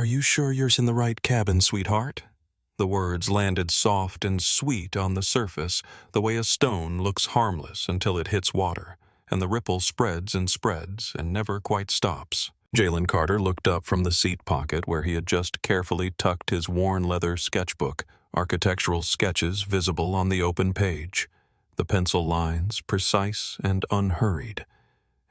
"Are you sure you're in the right cabin, sweetheart?" The words landed soft and sweet on the surface, the way a stone looks harmless until it hits water, and the ripple spreads and never quite stops. Jaylen Carter looked up from the seat pocket where he had just carefully tucked his worn leather sketchbook, architectural sketches visible on the open page, the pencil lines precise and unhurried,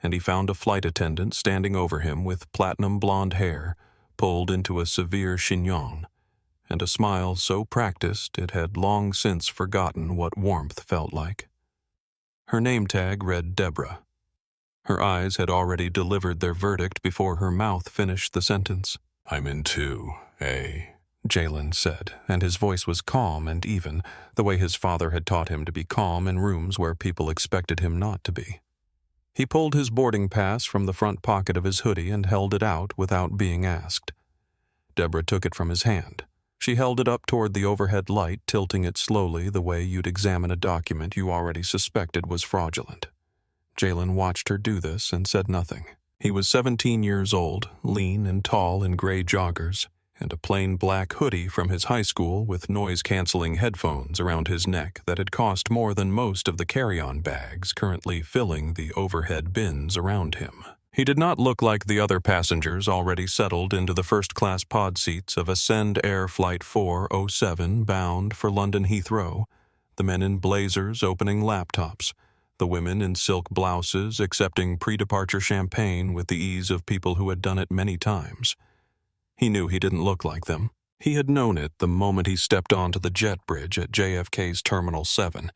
and he found a flight attendant standing over him with platinum blonde hair pulled into a severe chignon, and a smile so practiced it had long since forgotten what warmth felt like. Her name tag read Deborah. Her eyes had already delivered their verdict before her mouth finished the sentence. "I'm in 2A," Jaylen said, and his voice was calm and even, the way his father had taught him to be calm in rooms where people expected him not to be. He pulled his boarding pass from the front pocket of his hoodie and held it out without being asked. Deborah took it from his hand. She held it up toward the overhead light, tilting it slowly the way you'd examine a document you already suspected was fraudulent. Jaylen watched her do this and said nothing. He was 17 years old, lean and tall in gray joggers, and a plain black hoodie from his high school with noise-canceling headphones around his neck that had cost more than most of the carry-on bags currently filling the overhead bins around him. He did not look like the other passengers already settled into the first-class pod seats of Ascend Air Flight 407 bound for London Heathrow, the men in blazers opening laptops, the women in silk blouses accepting pre-departure champagne with the ease of people who had done it many times. He knew he didn't look like them. He had known it the moment he stepped onto the jet bridge at JFK's Terminal 7,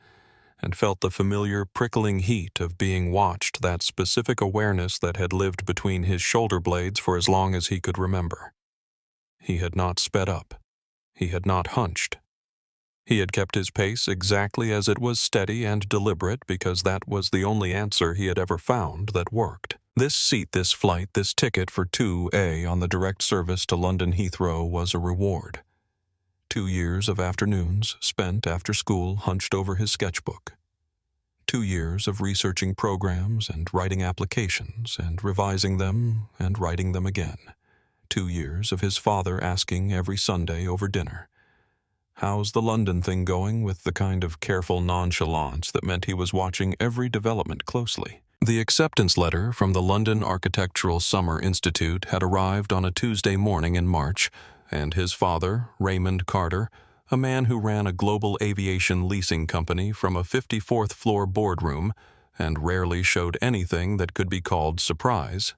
and felt the familiar prickling heat of being watched, that specific awareness that had lived between his shoulder blades for as long as he could remember. He had not sped up. He had not hunched. He had kept his pace exactly as it was, steady and deliberate, because that was the only answer he had ever found that worked. This seat, this flight, this ticket for 2A on the direct service to London Heathrow was a reward. 2 years of afternoons spent after school hunched over his sketchbook. 2 years of researching programs and writing applications and revising them and writing them again. 2 years of his father asking every Sunday over dinner, "How's the London thing going?" with the kind of careful nonchalance that meant he was watching every development closely. The acceptance letter from the London Architectural Summer Institute had arrived on a Tuesday morning in March, and his father, Raymond Carter, a man who ran a global aviation leasing company from a 54th floor boardroom and rarely showed anything that could be called surprise,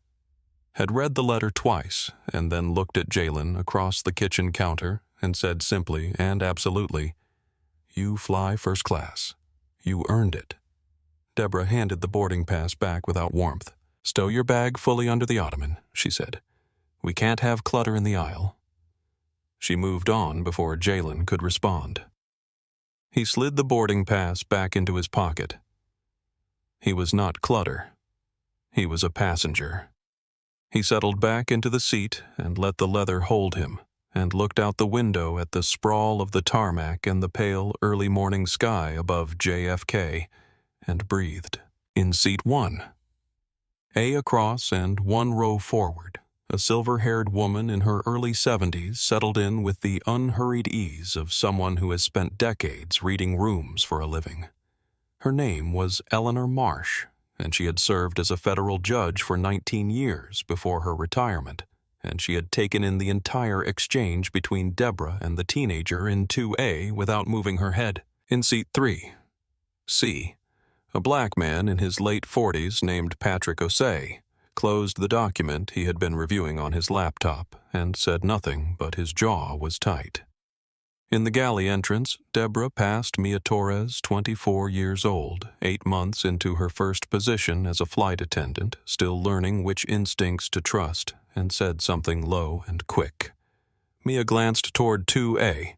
had read the letter twice and then looked at Jaylen across the kitchen counter and said simply and absolutely, "You fly first class. You earned it." Deborah handed the boarding pass back without warmth. "Stow your bag fully under the ottoman," she said. "We can't have clutter in the aisle." She moved on before Jaylen could respond. He slid the boarding pass back into his pocket. He was not clutter. He was a passenger. He settled back into the seat and let the leather hold him, and looked out the window at the sprawl of the tarmac and the pale early morning sky above JFK, and breathed. In seat 1, A across and 1 row forward, a silver-haired woman in her early 70s settled in with the unhurried ease of someone who has spent decades reading rooms for a living. Her name was Eleanor Marsh, and she had served as a federal judge for 19 years before her retirement, and she had taken in the entire exchange between Deborah and the teenager in 2A without moving her head. In seat 3, C, a black man in his late 40s named Patrick Osei closed the document he had been reviewing on his laptop and said nothing, but his jaw was tight. In the galley entrance, Deborah passed Mia Torres, 24 years old, 8 months into her first position as a flight attendant, still learning which instincts to trust, and said something low and quick. Mia glanced toward 2A.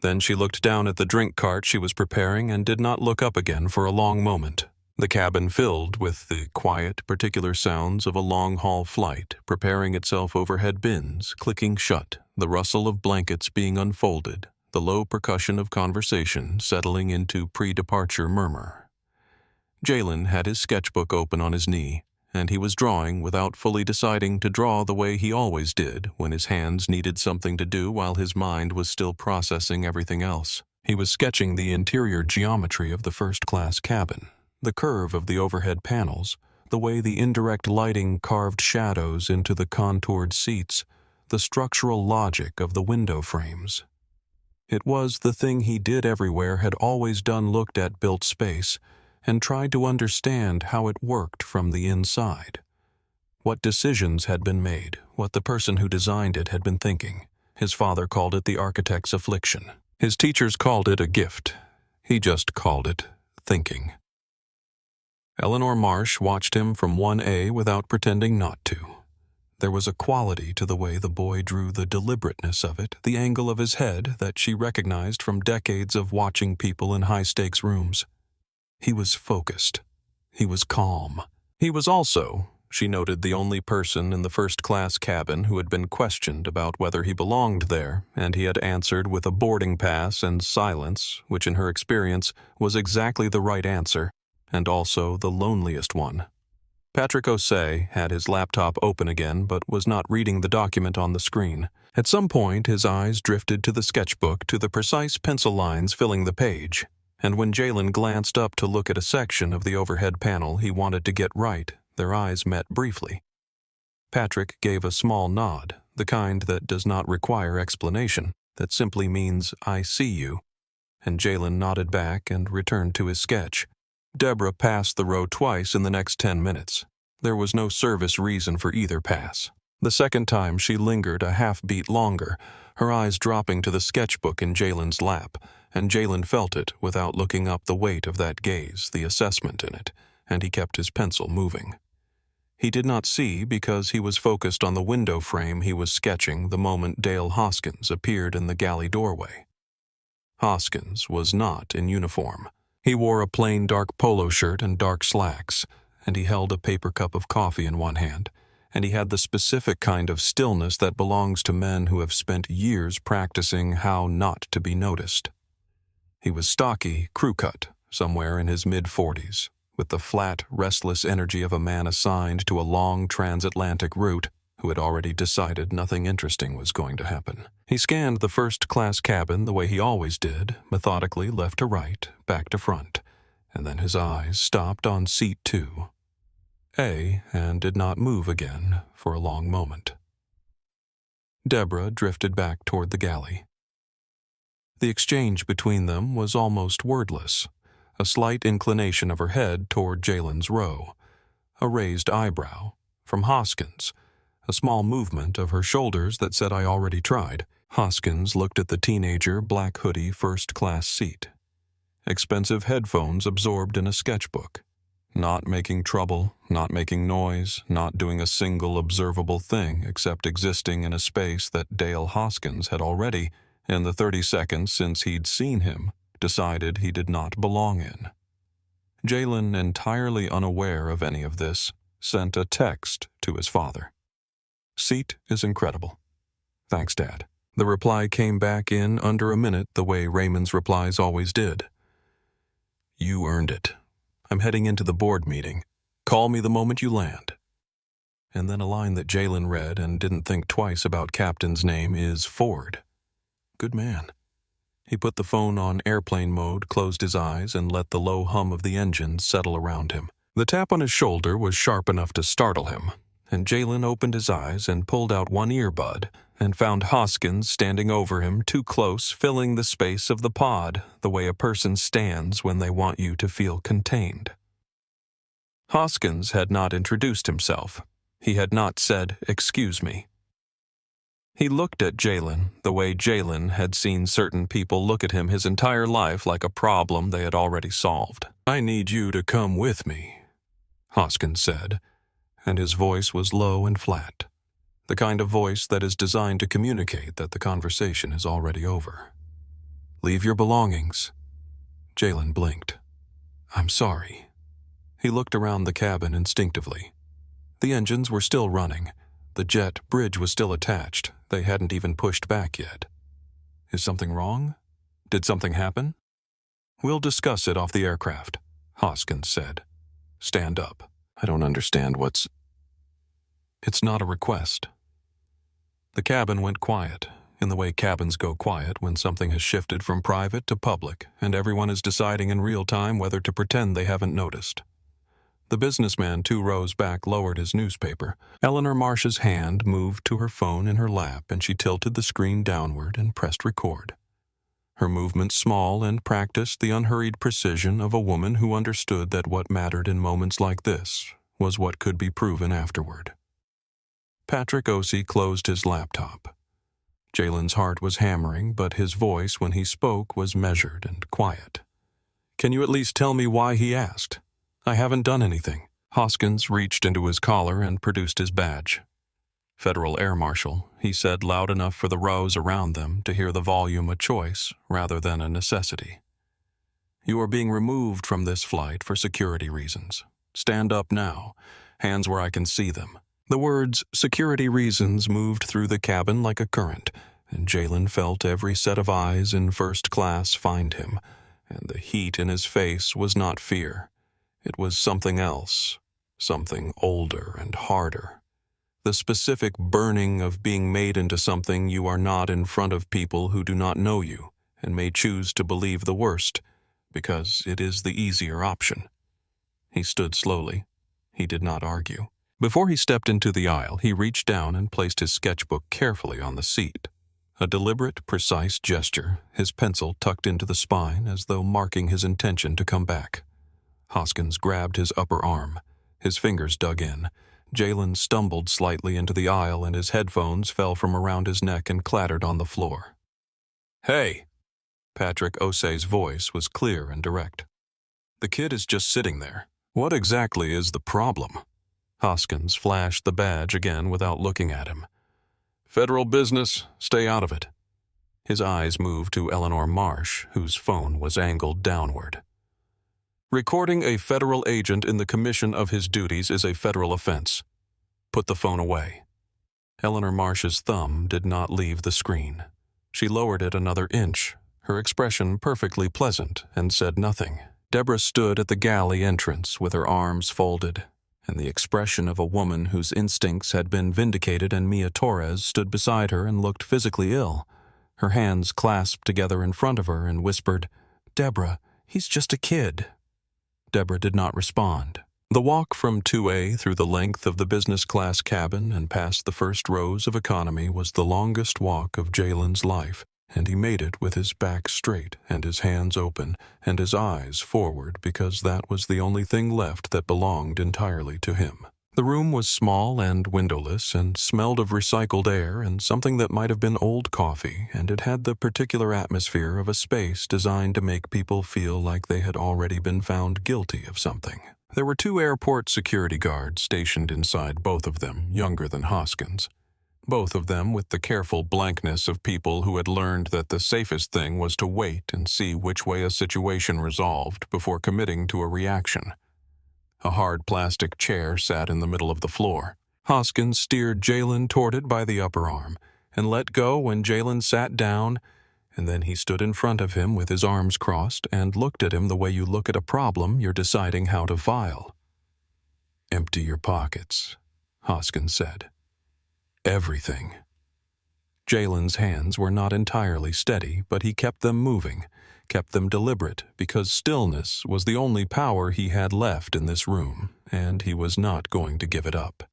Then she looked down at the drink cart she was preparing and did not look up again for a long moment. The cabin filled with the quiet, particular sounds of a long-haul flight, preparing itself overhead bins, clicking shut, the rustle of blankets being unfolded, the low percussion of conversation settling into pre-departure murmur. Jaylen had his sketchbook open on his knee and he was drawing without fully deciding to draw the way he always did when his hands needed something to do while his mind was still processing everything else. He was sketching the interior geometry of the first-class cabin, the curve of the overhead panels, the way the indirect lighting carved shadows into the contoured seats, the structural logic of the window frames. It was the thing he did everywhere, had always done, looked at built space, and tried to understand how it worked from the inside. What decisions had been made, what the person who designed it had been thinking. His father called it the architect's affliction. His teachers called it a gift. He just called it thinking. Eleanor Marsh watched him from 1A without pretending not to. There was a quality to the way the boy drew, the deliberateness of it, the angle of his head that she recognized from decades of watching people in high-stakes rooms. He was focused. He was calm. He was also, she noted, the only person in the first-class cabin who had been questioned about whether he belonged there, and he had answered with a boarding pass and silence, which in her experience was exactly the right answer, and also the loneliest one. Patrick Osei had his laptop open again, but was not reading the document on the screen. At some point, his eyes drifted to the sketchbook, to the precise pencil lines filling the page, and when Jaylen glanced up to look at a section of the overhead panel he wanted to get right, their eyes met briefly. Patrick gave a small nod, the kind that does not require explanation, that simply means, "I see you," and Jaylen nodded back and returned to his sketch. Deborah passed the row twice in the next 10 minutes. There was no service reason for either pass. The second time she lingered a half-beat longer, her eyes dropping to the sketchbook in Jaylen's lap, and Jaylen felt it without looking up, the weight of that gaze, the assessment in it, and he kept his pencil moving. He did not see because he was focused on the window frame he was sketching the moment Dale Hoskins appeared in the galley doorway. Hoskins was not in uniform. He wore a plain dark polo shirt and dark slacks, and he held a paper cup of coffee in one hand, and he had the specific kind of stillness that belongs to men who have spent years practicing how not to be noticed. He was stocky, crew-cut, somewhere in his mid-40s, with the flat, restless energy of a man assigned to a long transatlantic route who had already decided nothing interesting was going to happen. He scanned the first-class cabin the way he always did, methodically left to right, back to front, and then his eyes stopped on seat 2A and did not move again for a long moment. Deborah drifted back toward the galley. The exchange between them was almost wordless, a slight inclination of her head toward Jaylen's row, a raised eyebrow from Hoskins, a small movement of her shoulders that said, "I already tried." Hoskins looked at the teenager, black hoodie, first-class seat. Expensive headphones absorbed in a sketchbook. Not making trouble, not making noise, not doing a single observable thing except existing in a space that Dale Hoskins had already, in the 30 seconds since he'd seen him, decided he did not belong in. Jaylen, entirely unaware of any of this, sent a text to his father. "Seat is incredible. Thanks, Dad." The reply came back in under a minute, the way Raymond's replies always did. "You earned it. I'm heading into the board meeting. Call me the moment you land." And then a line that Jaylen read and didn't think twice about. Captain's name is Ford. Good man. He put the phone on airplane mode, closed his eyes, and let the low hum of the engine settle around him. The tap on his shoulder was sharp enough to startle him, and Jaylen opened his eyes and pulled out one earbud and found Hoskins standing over him, too close, filling the space of the pod the way a person stands when they want you to feel contained. Hoskins had not introduced himself. He had not said, "Excuse me." He looked at Jaylen the way Jaylen had seen certain people look at him his entire life, like a problem they had already solved. "I need you to come with me," Hoskins said, and his voice was low and flat, the kind of voice that is designed to communicate that the conversation is already over. "Leave your belongings." Jaylen blinked. "I'm sorry." He looked around the cabin instinctively. The engines were still running. The jet bridge was still attached. They hadn't even pushed back yet. Is something wrong? Did something happen? "We'll discuss it off the aircraft," Hoskins said. "Stand up." "I don't understand what's..." It's not a request. The cabin went quiet, in the way cabins go quiet when something has shifted from private to public and everyone is deciding in real time whether to pretend they haven't noticed. The businessman 2 rows back lowered his newspaper. Eleanor Marsh's hand moved to her phone in her lap and she tilted the screen downward and pressed record. Her movements small and practiced the unhurried precision of a woman who understood that what mattered in moments like this was what could be proven afterward. Patrick Osei closed his laptop. Jaylen's heart was hammering, but his voice when he spoke was measured and quiet. "Can you at least tell me why he asked? I haven't done anything." Hoskins reached into his collar and produced his badge. "Federal Air Marshal," he said loud enough for the rows around them to hear the volume a choice rather than a necessity. "You are being removed from this flight for security reasons. Stand up now, hands where I can see them." The words "security reasons" moved through the cabin like a current, and Jaylen felt every set of eyes in first class find him, and the heat in his face was not fear. It was something else, something older and harder. The specific burning of being made into something you are not in front of people who do not know you and may choose to believe the worst, because it is the easier option. He stood slowly. He did not argue. Before he stepped into the aisle, he reached down and placed his sketchbook carefully on the seat. A deliberate, precise gesture, his pencil tucked into the spine as though marking his intention to come back. Hoskins grabbed his upper arm. His fingers dug in. Jaylen stumbled slightly into the aisle and his headphones fell from around his neck and clattered on the floor. "Hey!" Patrick Osei's voice was clear and direct. "The kid is just sitting there. What exactly is the problem?" Hoskins flashed the badge again without looking at him. "Federal business, stay out of it." His eyes moved to Eleanor Marsh, whose phone was angled downward. "Recording a federal agent in the commission of his duties is a federal offense. Put the phone away." Eleanor Marsh's thumb did not leave the screen. She lowered it another inch, her expression perfectly pleasant, and said nothing. Deborah stood at the galley entrance with her arms folded, and the expression of a woman whose instincts had been vindicated, and Mia Torres stood beside her and looked physically ill, her hands clasped together in front of her, and whispered, "Deborah, he's just a kid." Deborah did not respond. The walk from 2A through the length of the business class cabin and past the first rows of economy was the longest walk of Jaylen's life, and he made it with his back straight and his hands open and his eyes forward because that was the only thing left that belonged entirely to him. The room was small and windowless and smelled of recycled air and something that might have been old coffee, and it had the particular atmosphere of a space designed to make people feel like they had already been found guilty of something. There were 2 airport security guards stationed inside, both of them younger than Hoskins. Both of them with the careful blankness of people who had learned that the safest thing was to wait and see which way a situation resolved before committing to a reaction. A hard plastic chair sat in the middle of the floor. Hoskins steered Jaylen toward it by the upper arm and let go when Jaylen sat down, and then he stood in front of him with his arms crossed and looked at him the way you look at a problem you're deciding how to file. "Empty your pockets," Hoskins said. "Everything." Jaylen's hands were not entirely steady, but he kept them moving, kept them deliberate, because stillness was the only power he had left in this room, and he was not going to give it up.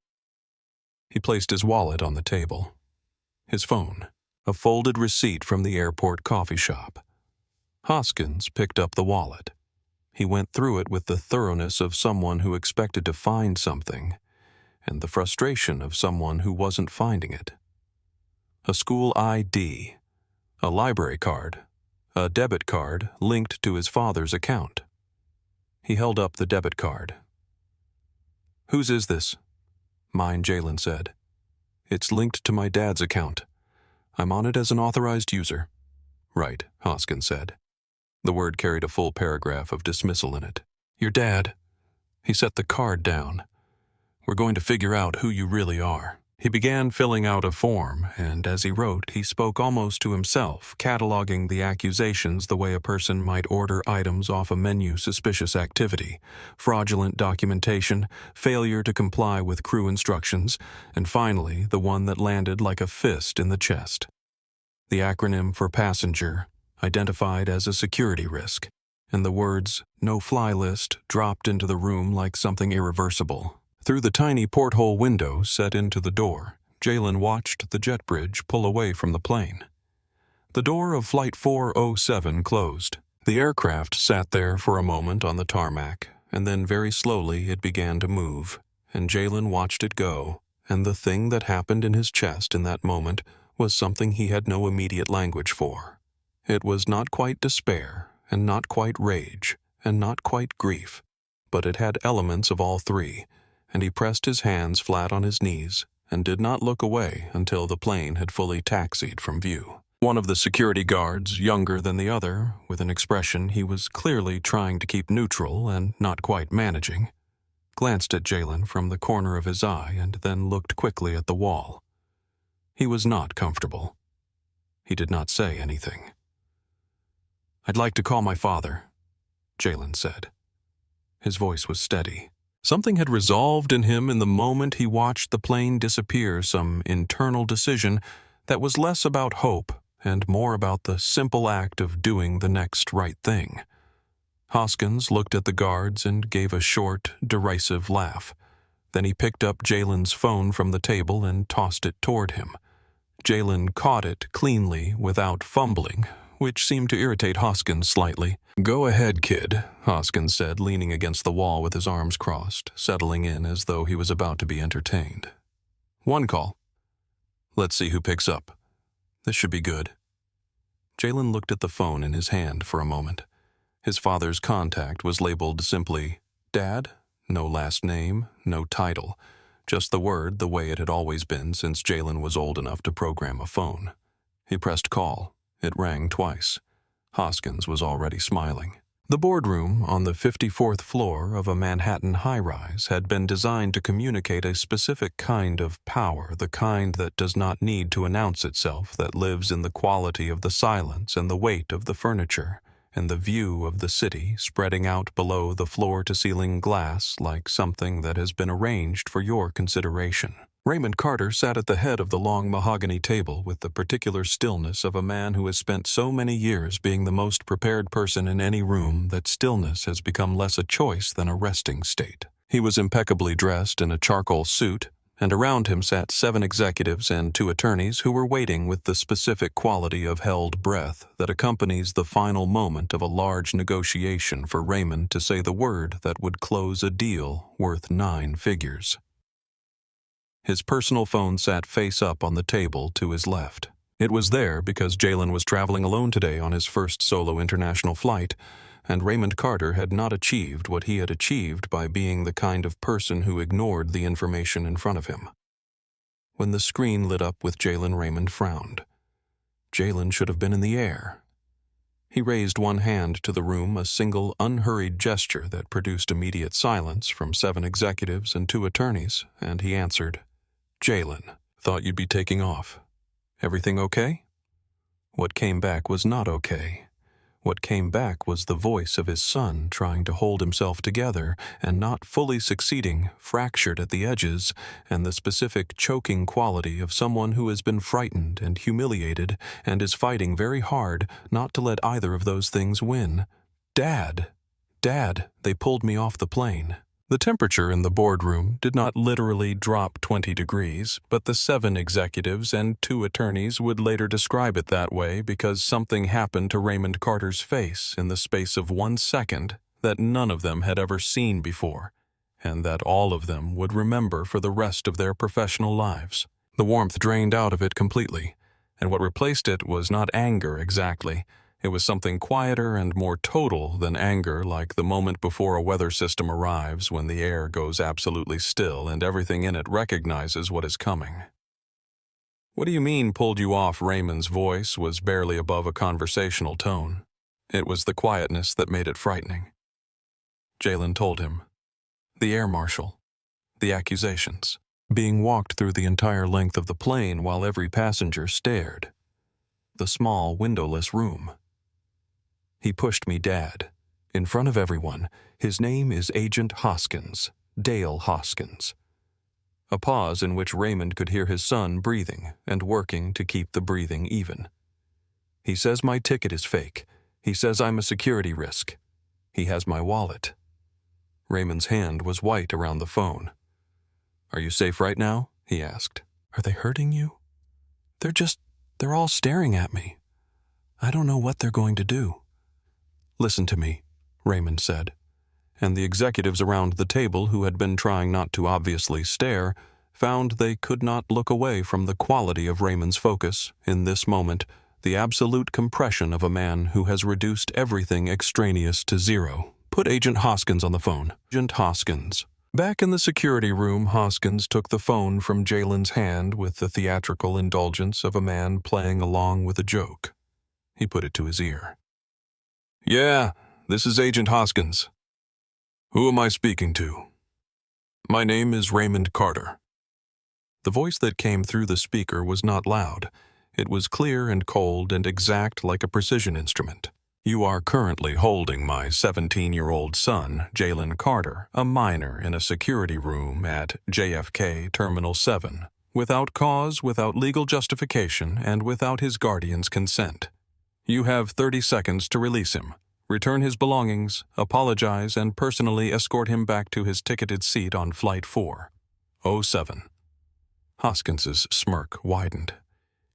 He placed his wallet on the table. His phone, a folded receipt from the airport coffee shop. Hoskins picked up the wallet. He went through it with the thoroughness of someone who expected to find something, and the frustration of someone who wasn't finding it. A school ID, a library card, a debit card linked to his father's account. He held up the debit card. "Whose is this?" "Mine," Jaylen said. "It's linked to my dad's account. I'm on it as an authorized user." "Right," Hoskins said. The word carried a full paragraph of dismissal in it. "Your dad." He set the card down. "We're going to figure out who you really are." He began filling out a form, and as he wrote, he spoke almost to himself, cataloging the accusations the way a person might order items off a menu: suspicious activity, fraudulent documentation, failure to comply with crew instructions, and finally, the one that landed like a fist in the chest. The acronym for passenger, identified as a security risk, and the words "no-fly list" dropped into the room like something irreversible. Through the tiny porthole window set into the door, Jaylen watched the jet bridge pull away from the plane. The door of Flight 407 closed. The aircraft sat there for a moment on the tarmac, and then very slowly it began to move, and Jaylen watched it go, and the thing that happened in his chest in that moment was something he had no immediate language for. It was not quite despair, and not quite rage, and not quite grief, but it had elements of all three, and he pressed his hands flat on his knees and did not look away until the plane had fully taxied from view. One of the security guards, younger than the other, with an expression he was clearly trying to keep neutral and not quite managing, glanced at Jaylen from the corner of his eye and then looked quickly at the wall. He was not comfortable. He did not say anything. "I'd like to call my father," Jaylen said. His voice was steady. Something had resolved in him in the moment he watched the plane disappear, some internal decision that was less about hope and more about the simple act of doing the next right thing. Hoskins looked at the guards and gave a short, derisive laugh. Then he picked up Jaylen's phone from the table and tossed it toward him. Jaylen caught it cleanly without fumbling, which seemed to irritate Hoskins slightly. "Go ahead, kid," Hoskins said, leaning against the wall with his arms crossed, settling in as though he was about to be entertained. "One call. Let's see who picks up. This should be good." Jaylen looked at the phone in his hand for a moment. His father's contact was labeled simply Dad, no last name, no title, just the word the way it had always been since Jaylen was old enough to program a phone. He pressed call. It rang twice. Hoskins was already smiling. The boardroom on the 54th floor of a Manhattan high-rise had been designed to communicate a specific kind of power, the kind that does not need to announce itself, that lives in the quality of the silence and the weight of the furniture, and the view of the city spreading out below the floor-to-ceiling glass like something that has been arranged for your consideration. Raymond Carter sat at the head of the long mahogany table with the particular stillness of a man who has spent so many years being the most prepared person in any room that stillness has become less a choice than a resting state. He was impeccably dressed in a charcoal suit, and around him sat 7 executives and 2 attorneys who were waiting with the specific quality of held breath that accompanies the final moment of a large negotiation for Raymond to say the word that would close a deal worth 9 figures. His personal phone sat face up on the table to his left. It was there because Jaylen was traveling alone today on his first solo international flight, and Raymond Carter had not achieved what he had achieved by being the kind of person who ignored the information in front of him. When the screen lit up with Jaylen, Raymond frowned. Jaylen should have been in the air. He raised one hand to the room, a single unhurried gesture that produced immediate silence from 7 executives and 2 attorneys, and he answered, "Jaylen, thought you'd be taking off. Everything okay?" What came back was not okay. What came back was the voice of his son trying to hold himself together and not fully succeeding, fractured at the edges, and the specific choking quality of someone who has been frightened and humiliated and is fighting very hard not to let either of those things win. "Dad! Dad, they pulled me off the plane." The temperature in the boardroom did not literally drop 20 degrees, but the 7 executives and 2 attorneys would later describe it that way because something happened to Raymond Carter's face in the space of 1 second that none of them had ever seen before, and that all of them would remember for the rest of their professional lives. The warmth drained out of it completely, and what replaced it was not anger exactly. It was something quieter and more total than anger, like the moment before a weather system arrives when the air goes absolutely still and everything in it recognizes what is coming. "What do you mean pulled you off?" Raymond's voice was barely above a conversational tone. It was the quietness that made it frightening. Jaylen told him. "The Air Marshal. The accusations." being walked through the entire length of the plane while every passenger stared. The small, windowless room. He pushed me Dad. In front of everyone, his name is Agent Hoskins, Dale Hoskins. A pause in which Raymond could hear his son breathing and working to keep the breathing even. He says my ticket is fake. He says I'm a security risk. He has my wallet. Raymond's hand was white around the phone. Are you safe right now? He asked. Are they hurting you? They're all staring at me. I don't know what they're going to do. Listen to me, Raymond said, and the executives around the table who had been trying not to obviously stare found they could not look away from the quality of Raymond's focus in this moment, the absolute compression of a man who has reduced everything extraneous to zero. Put Agent Hoskins on the phone. Agent Hoskins. Back in the security room, Hoskins took the phone from Jaylen's hand with the theatrical indulgence of a man playing along with a joke. He put it to his ear. Yeah, this is Agent Hoskins. Who am I speaking to? My name is Raymond Carter. The voice that came through the speaker was not loud. It was clear and cold and exact like a precision instrument. You are currently holding my 17-year-old son, Jaylen Carter, a minor in a security room at JFK Terminal 7, without cause, without legal justification, and without his guardian's consent. You have 30 seconds to release him, return his belongings, apologize, and personally escort him back to his ticketed seat on Flight 407. Hoskins's smirk widened.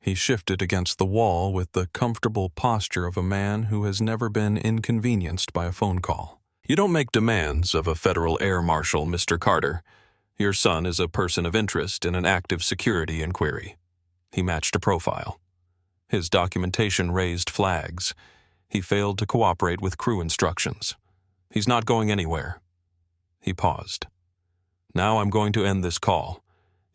He shifted against the wall with the comfortable posture of a man who has never been inconvenienced by a phone call. You don't make demands of a federal air marshal, Mr. Carter. Your son is a person of interest in an active security inquiry. He matched a profile. His documentation raised flags. He failed to cooperate with crew instructions. He's not going anywhere. He paused. Now I'm going to end this call.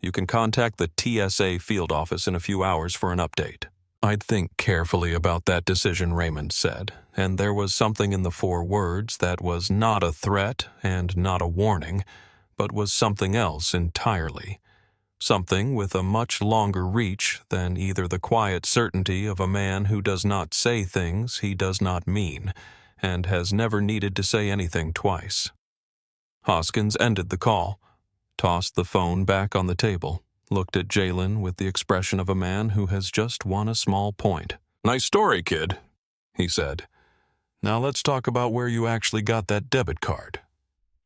You can contact the TSA field office in a few hours for an update. I'd think carefully about that decision, Raymond said, and there was something in the 4 words that was not a threat and not a warning, but was something else entirely. Something with a much longer reach than either the quiet certainty of a man who does not say things he does not mean, and has never needed to say anything twice. Hoskins ended the call, tossed the phone back on the table, looked at Jaylen with the expression of a man who has just won a small point. Nice story, kid, he said. Now let's talk about where you actually got that debit card.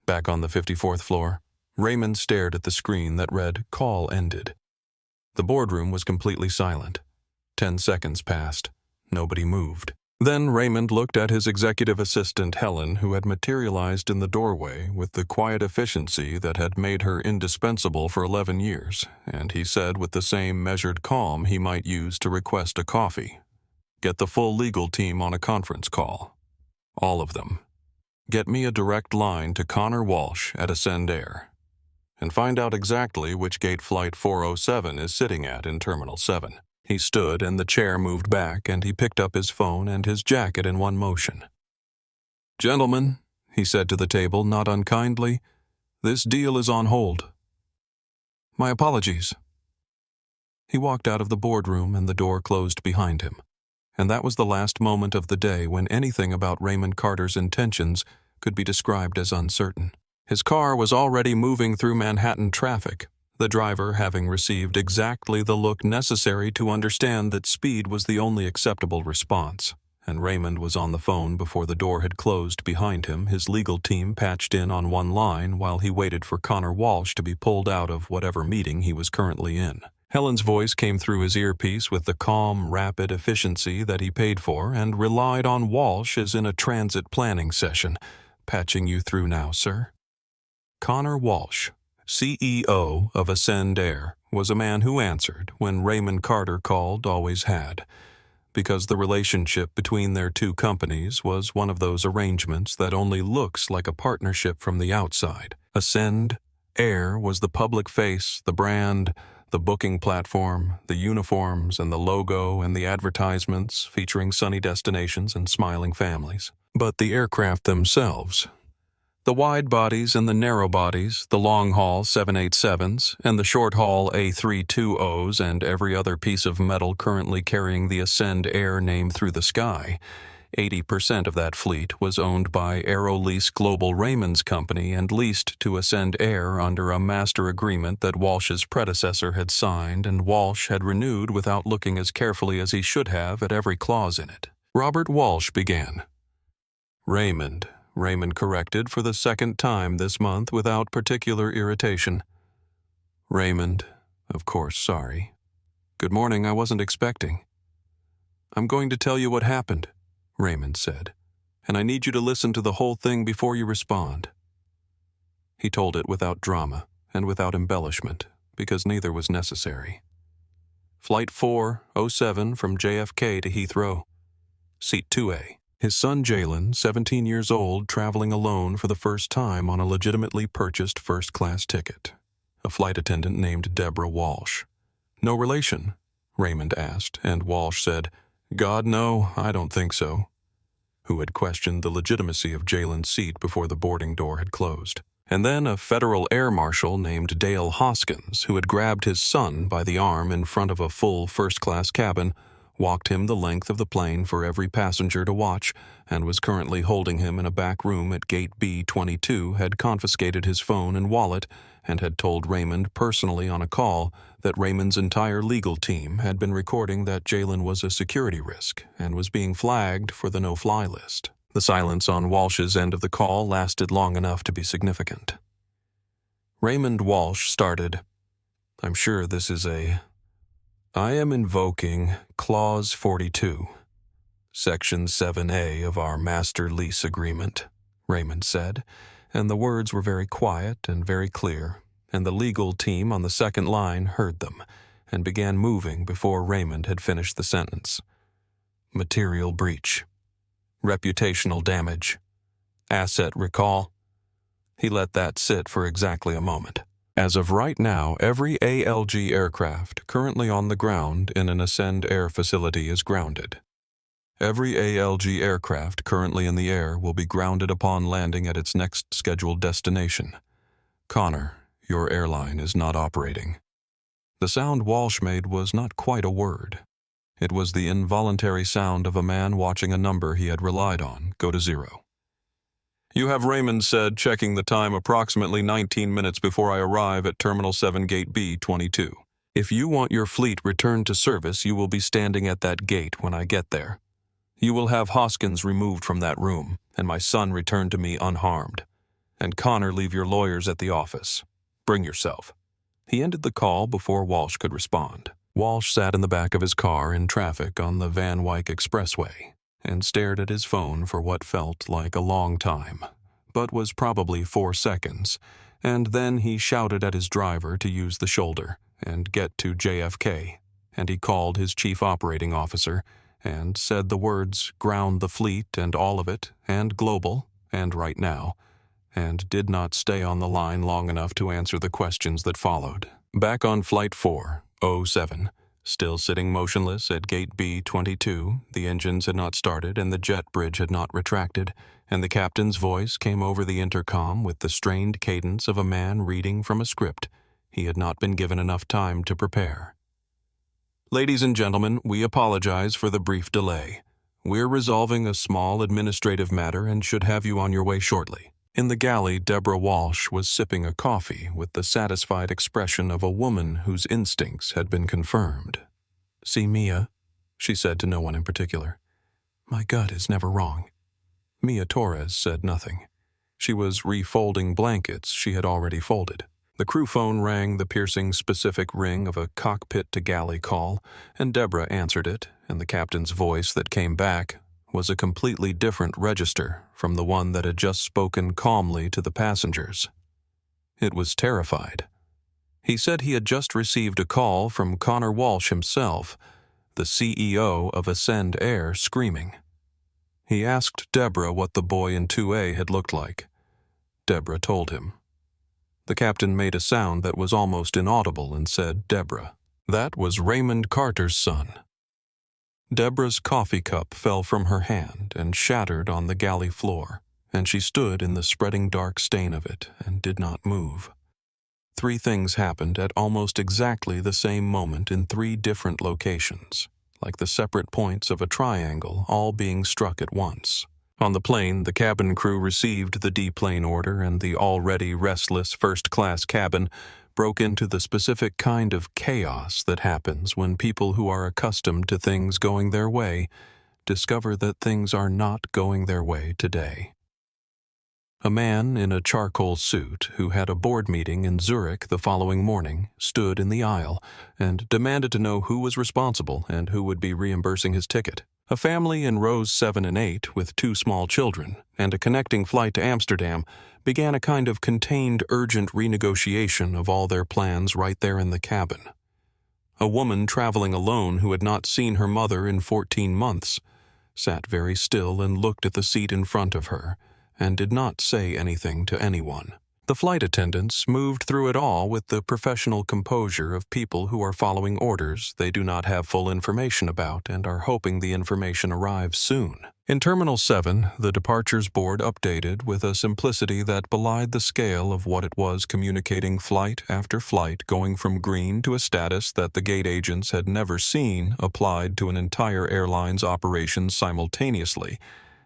Back on the 54th floor, Raymond stared at the screen that read, Call ended. The boardroom was completely silent. 10 seconds passed. Nobody moved. Then Raymond looked at his executive assistant, Helen, who had materialized in the doorway with the quiet efficiency that had made her indispensable for 11 years, and he said with the same measured calm he might use to request a coffee, Get the full legal team on a conference call. All of them. Get me a direct line to Connor Walsh at Ascend Air. And find out exactly which gate Flight 407 is sitting at in Terminal 7. He stood and the chair moved back and he picked up his phone and his jacket in one motion. Gentlemen, he said to the table not unkindly, this deal is on hold. My apologies. He walked out of the boardroom and the door closed behind him. And that was the last moment of the day when anything about Raymond Carter's intentions could be described as uncertain. His car was already moving through Manhattan traffic, the driver having received exactly the look necessary to understand that speed was the only acceptable response, and Raymond was on the phone before the door had closed behind him, his legal team patched in on one line while he waited for Connor Walsh to be pulled out of whatever meeting he was currently in. Helen's voice came through his earpiece with the calm, rapid efficiency that he paid for and relied on Walsh as in a transit planning session. Patching you through now, sir. Connor Walsh, CEO of Ascend Air, was a man who answered when Raymond Carter called, always had, because the relationship between their two companies was one of those arrangements that only looks like a partnership from the outside. Ascend Air was the public face, the brand, the booking platform, the uniforms and the logo and the advertisements featuring sunny destinations and smiling families. But the aircraft themselves, The wide bodies and the narrow bodies, the long-haul 787s, and the short-haul A320s, and every other piece of metal currently carrying the Ascend Air name through the sky, 80% of that fleet was owned by Aerolease Global Raymond's company and leased to Ascend Air under a master agreement that Walsh's predecessor had signed and Walsh had renewed without looking as carefully as he should have at every clause in it. Robert Walsh began. Raymond corrected for the second time this month without particular irritation. Raymond, of course, sorry. Good morning, I wasn't expecting. I'm going to tell you what happened, Raymond said, and I need you to listen to the whole thing before you respond. He told it without drama and without embellishment, because neither was necessary. Flight 407 from JFK to Heathrow. Seat 2A. His son Jaylen, 17 years old, traveling alone for the first time on a legitimately purchased first-class ticket. A flight attendant named Deborah Walsh. No relation? Raymond asked, and Walsh said, God, no, I don't think so. Who had questioned the legitimacy of Jaylen's seat before the boarding door had closed. And then a federal air marshal named Dale Hoskins, who had grabbed his son by the arm in front of a full first-class cabin, walked him the length of the plane for every passenger to watch, and was currently holding him in a back room at gate B-22, had confiscated his phone and wallet, and had told Raymond personally on a call that Raymond's entire legal team had been recording that Jaylen was a security risk and was being flagged for the no-fly list. The silence on Walsh's end of the call lasted long enough to be significant. Raymond Walsh started, I'm sure this is I am invoking Clause 42, Section 7A of our Master Lease Agreement, Raymond said, and the words were very quiet and very clear, and the legal team on the second line heard them and began moving before Raymond had finished the sentence. Material breach. Reputational damage. Asset recall. He let that sit for exactly a moment. As of right now, every ALG aircraft currently on the ground in an Ascend Air facility is grounded. Every ALG aircraft currently in the air will be grounded upon landing at its next scheduled destination. Connor, your airline is not operating. The sound Walsh made was not quite a word. It was the involuntary sound of a man watching a number he had relied on go to zero. You have Raymond said, checking the time approximately 19 minutes before I arrive at Terminal 7 Gate B-22. If you want your fleet returned to service, you will be standing at that gate when I get there. You will have Hoskins removed from that room, and my son returned to me unharmed. And Connor, leave your lawyers at the office. Bring yourself. He ended the call before Walsh could respond. Walsh sat in the back of his car in traffic on the Van Wyck Expressway and stared at his phone for what felt like a long time, but was probably 4 seconds, and then he shouted at his driver to use the shoulder and get to JFK, and he called his chief operating officer and said the words ground the fleet and all of it, and global, and right now, and did not stay on the line long enough to answer the questions that followed. Back on Flight 407, still sitting motionless at Gate B-22, the engines had not started and the jet bridge had not retracted, and the captain's voice came over the intercom with the strained cadence of a man reading from a script he had not been given enough time to prepare. Ladies and gentlemen, we apologize for the brief delay. We're resolving a small administrative matter and should have you on your way shortly. In the galley, Deborah Walsh was sipping a coffee with the satisfied expression of a woman whose instincts had been confirmed. See Mia, she said to no one in particular. My gut is never wrong. Mia Torres said nothing. She was refolding blankets she had already folded. The crew phone rang the piercing specific ring of a cockpit-to-galley call, and Deborah answered it, and the captain's voice that came back was a completely different register from the one that had just spoken calmly to the passengers. It was terrified. He said he had just received a call from Connor Walsh himself, the CEO of Ascend Air, screaming. He asked Deborah what the boy in 2A had looked like. Deborah told him. The captain made a sound that was almost inaudible and said, Deborah. That was Raymond Carter's son. Deborah's coffee cup fell from her hand and shattered on the galley floor, and she stood in the spreading dark stain of it and did not move. 3 things happened at almost exactly the same moment in 3 different locations, like the separate points of a triangle all being struck at once. On the plane, the cabin crew received the deplane order, and the already restless first-class cabin broke into the specific kind of chaos that happens when people who are accustomed to things going their way discover that things are not going their way today. A man in a charcoal suit who had a board meeting in Zurich the following morning stood in the aisle and demanded to know who was responsible and who would be reimbursing his ticket. A family in rows 7 and 8 with 2 small children and a connecting flight to Amsterdam began a kind of contained urgent renegotiation of all their plans right there in the cabin. A woman traveling alone who had not seen her mother in 14 months sat very still and looked at the seat in front of her and did not say anything to anyone. The flight attendants moved through it all with the professional composure of people who are following orders they do not have full information about and are hoping the information arrives soon. In Terminal 7, the departures board updated with a simplicity that belied the scale of what it was, communicating flight after flight going from green to a status that the gate agents had never seen applied to an entire airline's operations simultaneously,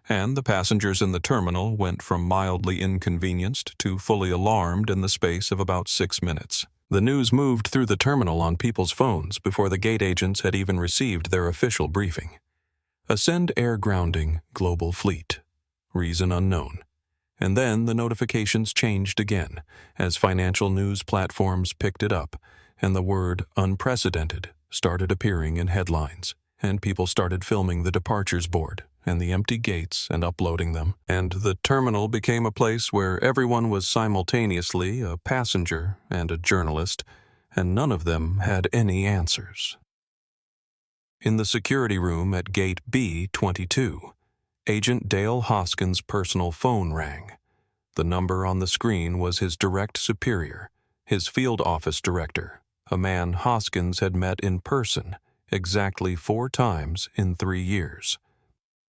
and the passengers in the terminal went from mildly inconvenienced to fully alarmed in the space of about 6 minutes. The news moved through the terminal on people's phones before the gate agents had even received their official briefing. Ascend air grounding, global fleet. Reason unknown. And then the notifications changed again as financial news platforms picked it up, and the word unprecedented started appearing in headlines, and people started filming the departures board and the empty gates and uploading them, and the terminal became a place where everyone was simultaneously a passenger and a journalist, and none of them had any answers. In the security room at Gate B-22, Agent Dale Hoskins' personal phone rang. The number on the screen was his direct superior, his field office director, a man Hoskins had met in person exactly 4 times in 3 years.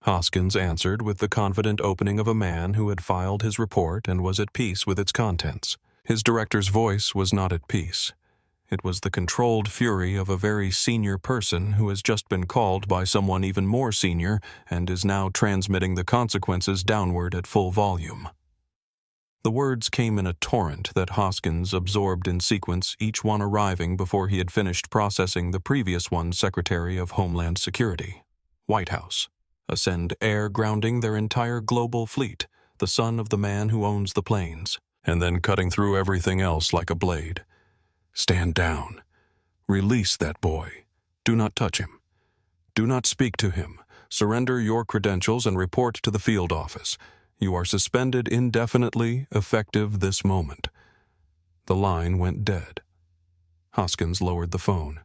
Hoskins answered with the confident opening of a man who had filed his report and was at peace with its contents. His director's voice was not at peace. It was the controlled fury of a very senior person who has just been called by someone even more senior and is now transmitting the consequences downward at full volume. The words came in a torrent that Hoskins absorbed in sequence, each one arriving before he had finished processing the previous one's Secretary of Homeland Security. White House. Ascend air grounding their entire global fleet, the son of the man who owns the planes, and then cutting through everything else like a blade. Stand down. Release that boy. Do not touch him. Do not speak to him. Surrender your credentials and report to the field office. You are suspended indefinitely, effective this moment. The line went dead. Hoskins lowered the phone.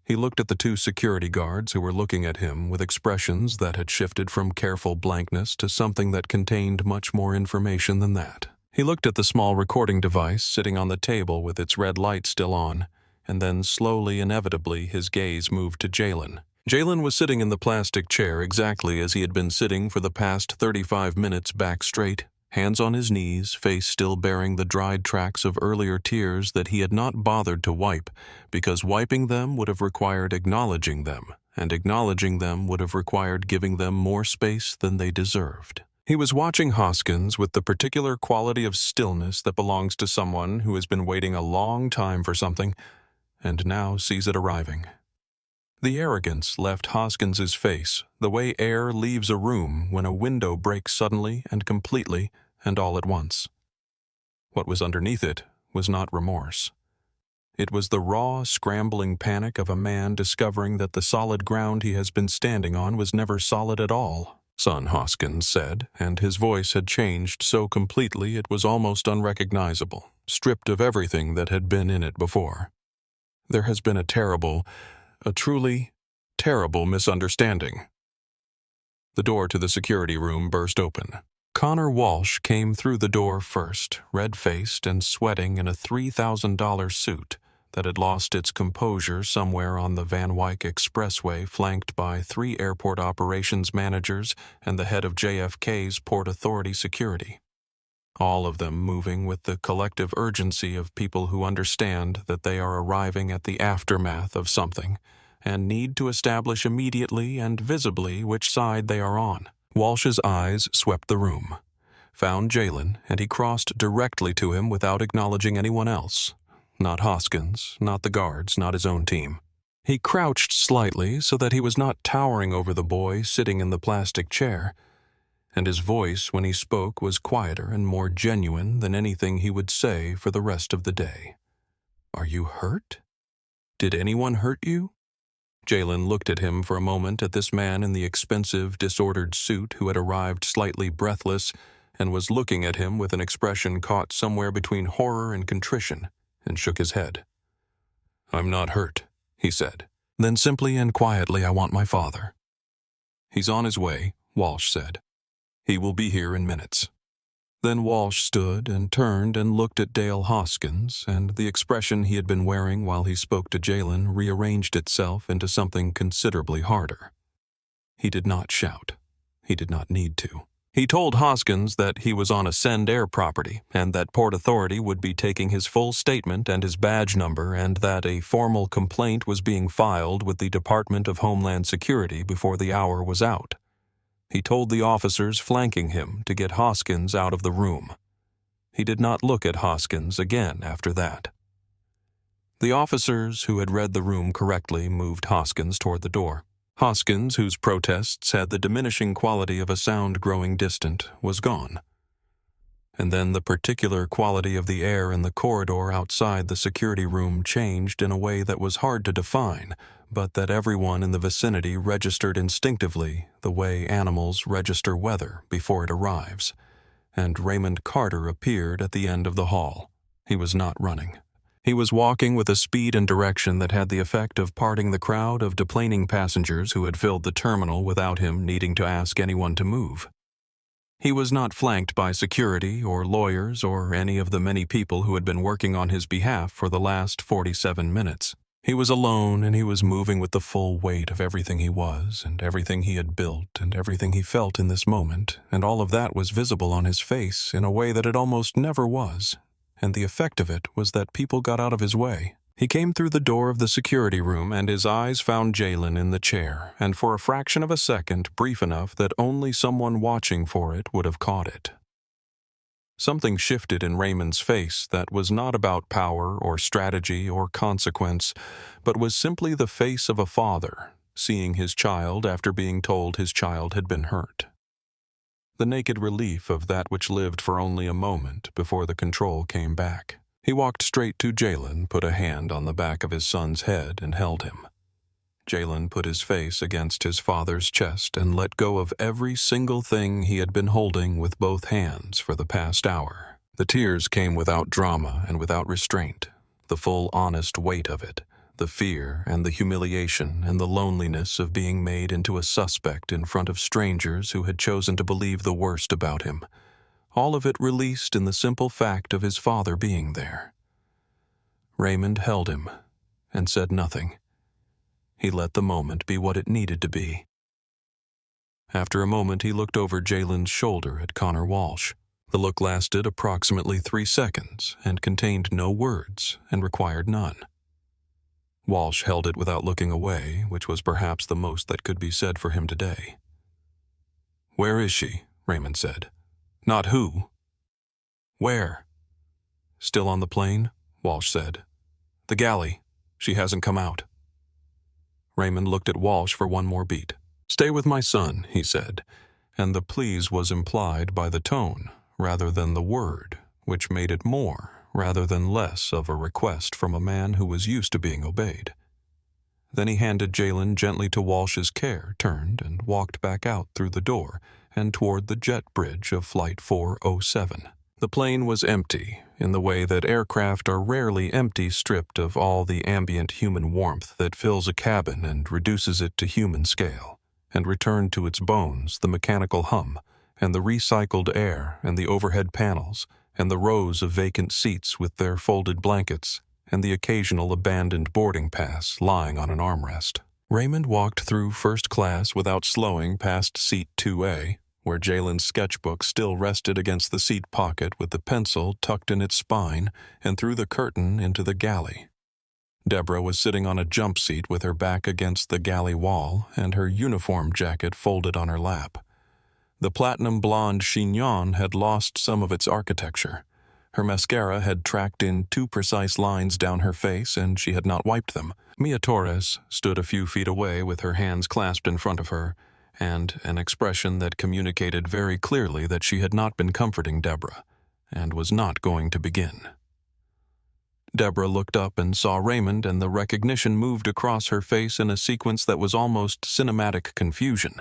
He looked at the 2 security guards who were looking at him with expressions that had shifted from careful blankness to something that contained much more information than that. He looked at the small recording device sitting on the table with its red light still on, and then slowly, inevitably, his gaze moved to Jaylen. Jaylen was sitting in the plastic chair exactly as he had been sitting for the past 35 minutes, back straight, hands on his knees, face still bearing the dried tracks of earlier tears that he had not bothered to wipe, because wiping them would have required acknowledging them, and acknowledging them would have required giving them more space than they deserved. He was watching Hoskins with the particular quality of stillness that belongs to someone who has been waiting a long time for something, and now sees it arriving. The arrogance left Hoskins's face the way air leaves a room when a window breaks suddenly and completely and all at once. What was underneath it was not remorse. It was the raw, scrambling panic of a man discovering that the solid ground he has been standing on was never solid at all. Son, Hoskins said, and his voice had changed so completely it was almost unrecognizable, stripped of everything that had been in it before. There has been a truly terrible misunderstanding. The door to the security room burst open. Connor Walsh came through the door first, red-faced and sweating in a $3,000 suit, that had lost its composure somewhere on the Van Wyck Expressway, flanked by 3 airport operations managers and the head of JFK's Port Authority security. All of them moving with the collective urgency of people who understand that they are arriving at the aftermath of something and need to establish immediately and visibly which side they are on. Walsh's eyes swept the room, found Jaylen, and he crossed directly to him without acknowledging anyone else. Not Hoskins, not the guards, not his own team. He crouched slightly so that he was not towering over the boy sitting in the plastic chair, and his voice when he spoke was quieter and more genuine than anything he would say for the rest of the day. "Are you hurt? Did anyone hurt you?" Jaylen looked at him for a moment, at this man in the expensive, disordered suit who had arrived slightly breathless and was looking at him with an expression caught somewhere between horror and contrition, and shook his head. "I'm not hurt," he said. "Then simply and quietly, I want my father." "He's on his way," Walsh said. "He will be here in minutes." Then Walsh stood and turned and looked at Dale Hoskins, and the expression he had been wearing while he spoke to Jaylen rearranged itself into something considerably harder. He did not shout. He did not need to. He told Hoskins that he was on a Send Air property and that Port Authority would be taking his full statement and his badge number, and that a formal complaint was being filed with the Department of Homeland Security before the hour was out. He told the officers flanking him to get Hoskins out of the room. He did not look at Hoskins again after that. The officers who had read the room correctly moved Hoskins toward the door. Hoskins, whose protests had the diminishing quality of a sound growing distant, was gone. And then the particular quality of the air in the corridor outside the security room changed in a way that was hard to define, but that everyone in the vicinity registered instinctively, the way animals register weather before it arrives. And Raymond Carter appeared at the end of the hall. He was not running. He was walking with a speed and direction that had the effect of parting the crowd of deplaning passengers who had filled the terminal without him needing to ask anyone to move. He was not flanked by security or lawyers or any of the many people who had been working on his behalf for the last 47 minutes. He was alone, and he was moving with the full weight of everything he was, and everything he had built, and everything he felt in this moment, and all of that was visible on his face in a way that it almost never was, and the effect of it was that people got out of his way. He came through the door of the security room, and his eyes found Jaylen in the chair, and for a fraction of a second, brief enough that only someone watching for it would have caught it. Something shifted in Raymond's face that was not about power or strategy or consequence, but was simply the face of a father, seeing his child after being told his child had been hurt. The naked relief of that which lived for only a moment before the control came back. He walked straight to Jaylen, put a hand on the back of his son's head, and held him. Jaylen put his face against his father's chest and let go of every single thing he had been holding with both hands for the past hour. The tears came without drama and without restraint, the full honest weight of it, the fear and the humiliation and the loneliness of being made into a suspect in front of strangers who had chosen to believe the worst about him. All of it released in the simple fact of his father being there. Raymond held him and said nothing. He let the moment be what it needed to be. After a moment, he looked over Jaylen's shoulder at Connor Walsh. The look lasted approximately 3 seconds and contained no words and required none. Walsh held it without looking away, which was perhaps the most that could be said for him today. "Where is she?" Raymond said. "Not who." "Where?" "Still on the plane?" Walsh said. "The galley. She hasn't come out." Raymond looked at Walsh for one more beat. "Stay with my son," he said, and the please was implied by the tone rather than the word, which made it more rather than less of a request from a man who was used to being obeyed. Then he handed Jaylen gently to Walsh's care, turned, and walked back out through the door and toward the jet bridge of Flight 407. The plane was empty, in the way that aircraft are rarely empty, stripped of all the ambient human warmth that fills a cabin and reduces it to human scale, and returned to its bones the mechanical hum, and the recycled air, and the overhead panels, and the rows of vacant seats with their folded blankets, and the occasional abandoned boarding pass lying on an armrest. Raymond walked through first class without slowing past seat 2A, where Jaylen's sketchbook still rested against the seat pocket with the pencil tucked in its spine, and through the curtain into the galley. Deborah was sitting on a jump seat with her back against the galley wall and her uniform jacket folded on her lap. The platinum blonde chignon had lost some of its architecture. Her mascara had tracked in 2 precise lines down her face, and she had not wiped them. Mia Torres stood a few feet away with her hands clasped in front of her, and an expression that communicated very clearly that she had not been comforting Deborah, and was not going to begin. Deborah looked up and saw Raymond, and the recognition moved across her face in a sequence that was almost cinematic confusion.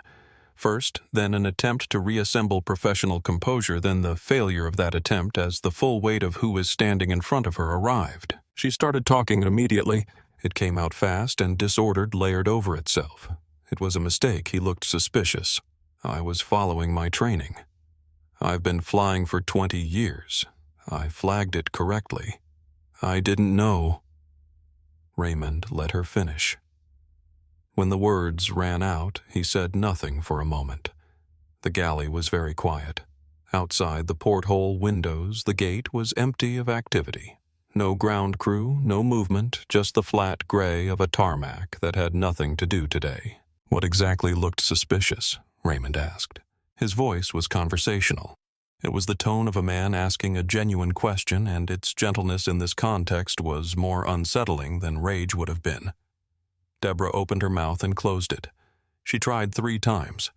First, then an attempt to reassemble professional composure, then the failure of that attempt as the full weight of who was standing in front of her arrived. She started talking immediately. It came out fast and disordered layered over itself. It was a mistake. He looked suspicious. I was following my training. I've been flying for 20 years. I flagged it correctly. I didn't know. Raymond let her finish. When the words ran out, he said nothing for a moment. The galley was very quiet. Outside the porthole windows, the gate was empty of activity. No ground crew, no movement, just the flat gray of a tarmac that had nothing to do today. What exactly looked suspicious? Raymond asked. His voice was conversational. It was the tone of a man asking a genuine question, and its gentleness in this context was more unsettling than rage would have been. Deborah opened her mouth and closed it. She tried 3 times.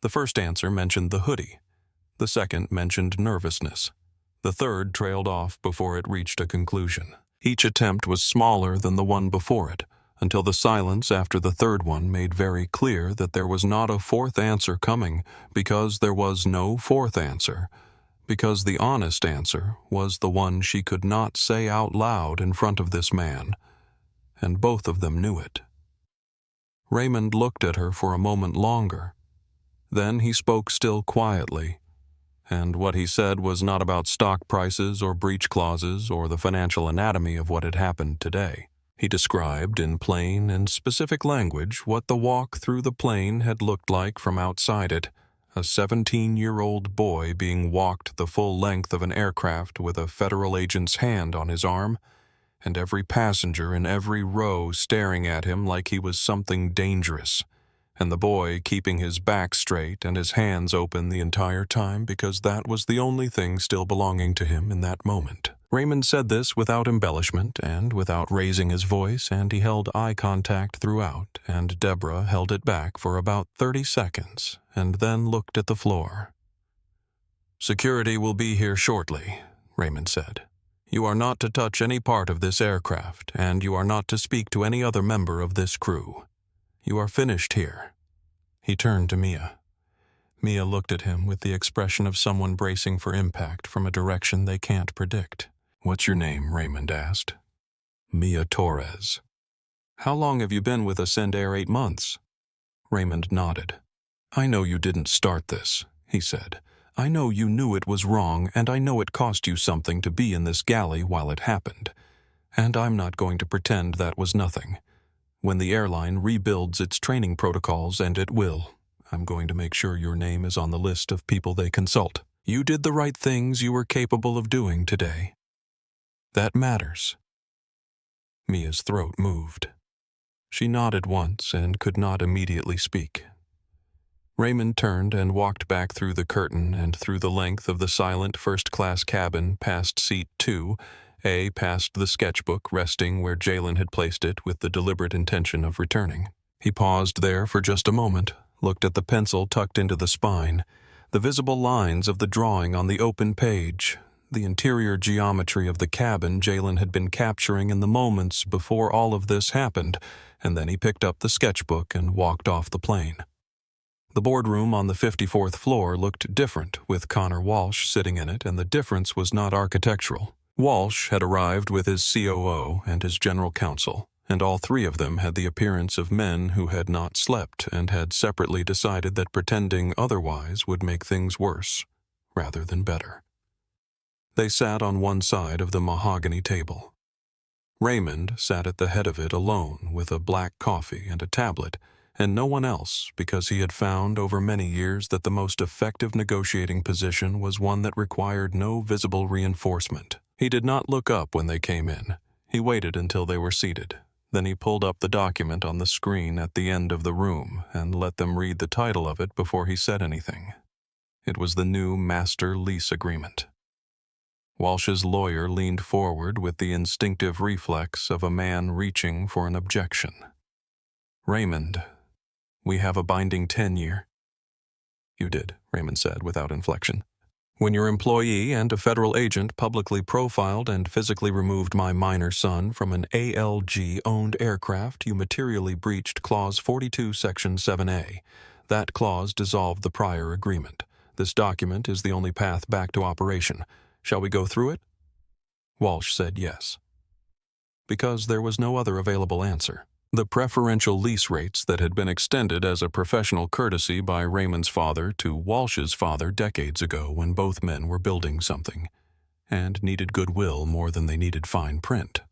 The first answer mentioned the hoodie. The second mentioned nervousness. The third trailed off before it reached a conclusion. Each attempt was smaller than the one before it, until the silence after the third one made very clear that there was not a fourth answer coming, because there was no fourth answer, because the honest answer was the one she could not say out loud in front of this man, and both of them knew it. Raymond looked at her for a moment longer. Then he spoke still quietly, and what he said was not about stock prices or breach clauses or the financial anatomy of what had happened today. He described in plain and specific language what the walk through the plane had looked like from outside it, a 17-year-old boy being walked the full length of an aircraft with a federal agent's hand on his arm, and every passenger in every row staring at him like he was something dangerous, and the boy keeping his back straight and his hands open the entire time because that was the only thing still belonging to him in that moment. Raymond said this without embellishment and without raising his voice, and he held eye contact throughout, and Deborah held it back for about 30 seconds, and then looked at the floor. "Security will be here shortly," Raymond said. "You are not to touch any part of this aircraft, and you are not to speak to any other member of this crew. You are finished here." He turned to Mia. Mia looked at him with the expression of someone bracing for impact from a direction they can't predict. "What's your name?" Raymond asked. "Mia Torres." "How long have you been with Ascendair?" 8 months. Raymond nodded. "I know you didn't start this," he said. "I know you knew it was wrong, and I know it cost you something to be in this galley while it happened. And I'm not going to pretend that was nothing. When the airline rebuilds its training protocols, and it will, I'm going to make sure your name is on the list of people they consult. You did the right things you were capable of doing today. That matters." Mia's throat moved. She nodded once and could not immediately speak. Raymond turned and walked back through the curtain and through the length of the silent first-class cabin past seat 2A, past the sketchbook resting where Jaylen had placed it with the deliberate intention of returning. He paused there for just a moment, looked at the pencil tucked into the spine, the visible lines of the drawing on the open page, the interior geometry of the cabin Jaylen had been capturing in the moments before all of this happened, and then he picked up the sketchbook and walked off the plane. The boardroom on the 54th floor looked different, with Connor Walsh sitting in it, and the difference was not architectural. Walsh had arrived with his COO and his general counsel, and all 3 of them had the appearance of men who had not slept and had separately decided that pretending otherwise would make things worse, rather than better. They sat on one side of the mahogany table. Raymond sat at the head of it alone with a black coffee and a tablet, and no one else, because he had found over many years that the most effective negotiating position was one that required no visible reinforcement. He did not look up when they came in. He waited until they were seated. Then he pulled up the document on the screen at the end of the room and let them read the title of it before he said anything. It was the new master lease agreement. Walsh's lawyer leaned forward with the instinctive reflex of a man reaching for an objection. "Raymond, we have a binding 10-year. "You did," Raymond said without inflection. "When your employee and a federal agent publicly profiled and physically removed my minor son from an ALG-owned aircraft, you materially breached Clause 42, Section 7A. That clause dissolved the prior agreement. This document is the only path back to operation. Shall we go through it?" Walsh said yes, because there was no other available answer. The preferential lease rates that had been extended as a professional courtesy by Raymond's father to Walsh's father decades ago when both men were building something, and needed goodwill more than they needed fine print.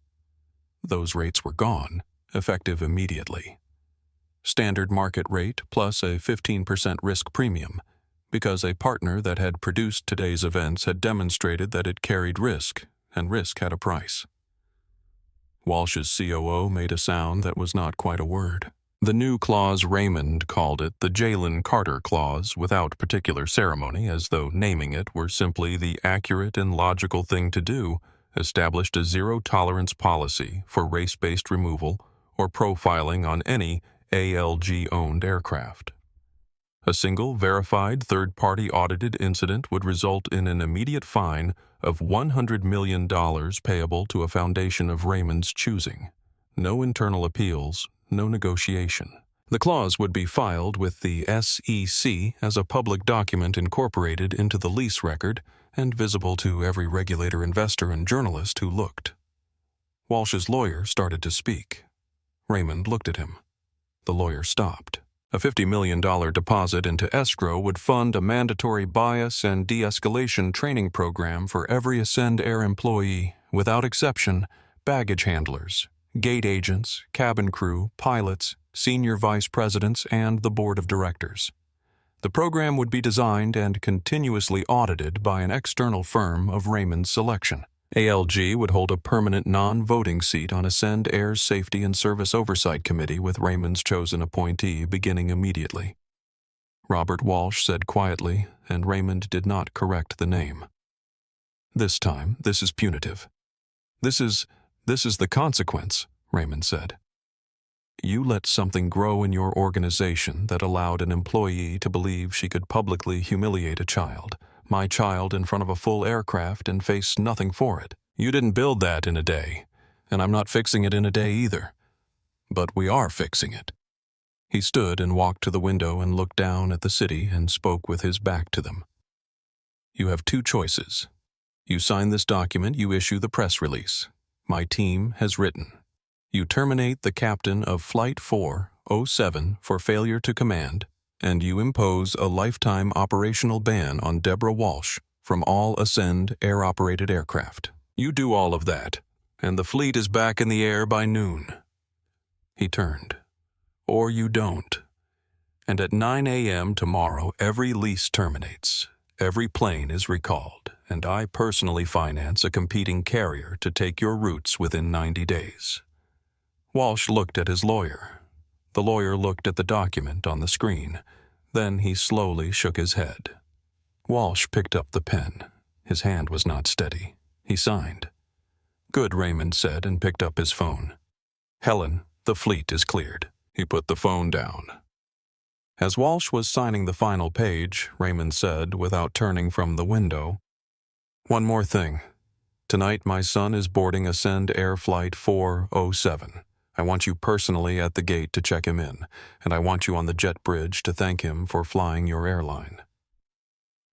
Those rates were gone, effective immediately. Standard market rate plus a 15% risk premium, because a partner that had produced today's events had demonstrated that it carried risk, and risk had a price. Walsh's COO made a sound that was not quite a word. The new clause, Raymond called it the Jaylen Carter clause, without particular ceremony, as though naming it were simply the accurate and logical thing to do, established a zero-tolerance policy for race-based removal or profiling on any ALG-owned aircraft. A single verified third-party audited incident would result in an immediate fine of $100 million payable to a foundation of Raymond's choosing. No internal appeals, no negotiation. The clause would be filed with the SEC as a public document incorporated into the lease record and visible to every regulator, investor, and journalist who looked. Walsh's lawyer started to speak. Raymond looked at him. The lawyer stopped. A $50 million deposit into escrow would fund a mandatory bias and de-escalation training program for every Ascend Air employee, without exception, baggage handlers, gate agents, cabin crew, pilots, senior vice presidents, and the board of directors. The program would be designed and continuously audited by an external firm of Raymond's selection. ALG would hold a permanent non-voting seat on Ascend Air's Safety and Service Oversight Committee with Raymond's chosen appointee beginning immediately. Robert Walsh said quietly, and Raymond did not correct the name. "This time, this is punitive. This is the consequence," Raymond said. "You let something grow in your organization that allowed an employee to believe she could publicly humiliate a child, my child, in front of a full aircraft and face nothing for it. You didn't build that in a day, and I'm not fixing it in a day either. But we are fixing it." He stood and walked to the window and looked down at the city and spoke with his back to them. "You have two choices. You sign this document, you issue the press release. My team has written. You terminate the captain of Flight 407 for failure to command, and you impose a lifetime operational ban on Deborah Walsh from all Ascend Air-operated aircraft. You do all of that, and the fleet is back in the air by noon." He turned. "Or you don't. And at 9 a.m. tomorrow, every lease terminates. Every plane is recalled, and I personally finance a competing carrier to take your routes within 90 days. Walsh looked at his lawyer. The lawyer looked at the document on the screen. Then he slowly shook his head. Walsh picked up the pen. His hand was not steady. He signed. "Good," Raymond said, and picked up his phone. "Helen, the fleet is cleared." He put the phone down. As Walsh was signing the final page, Raymond said, without turning from the window, "One more thing. Tonight my son is boarding Ascend Air Flight 407. I want you personally at the gate to check him in, and I want you on the jet bridge to thank him for flying your airline."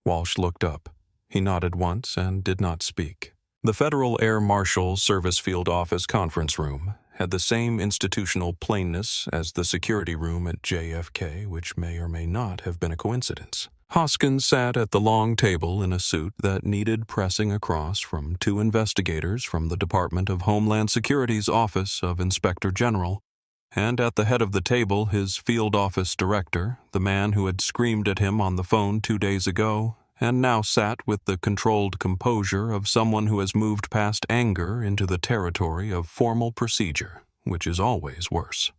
Walsh looked up. He nodded once and did not speak. The Federal Air Marshal Service Field Office conference room had the same institutional plainness as the security room at JFK, which may or may not have been a coincidence. Hoskins sat at the long table in a suit that needed pressing across from two investigators from the Department of Homeland Security's Office of Inspector General, and at the head of the table his field office director, the man who had screamed at him on the phone 2 days ago, and now sat with the controlled composure of someone who has moved past anger into the territory of formal procedure, which is always worse.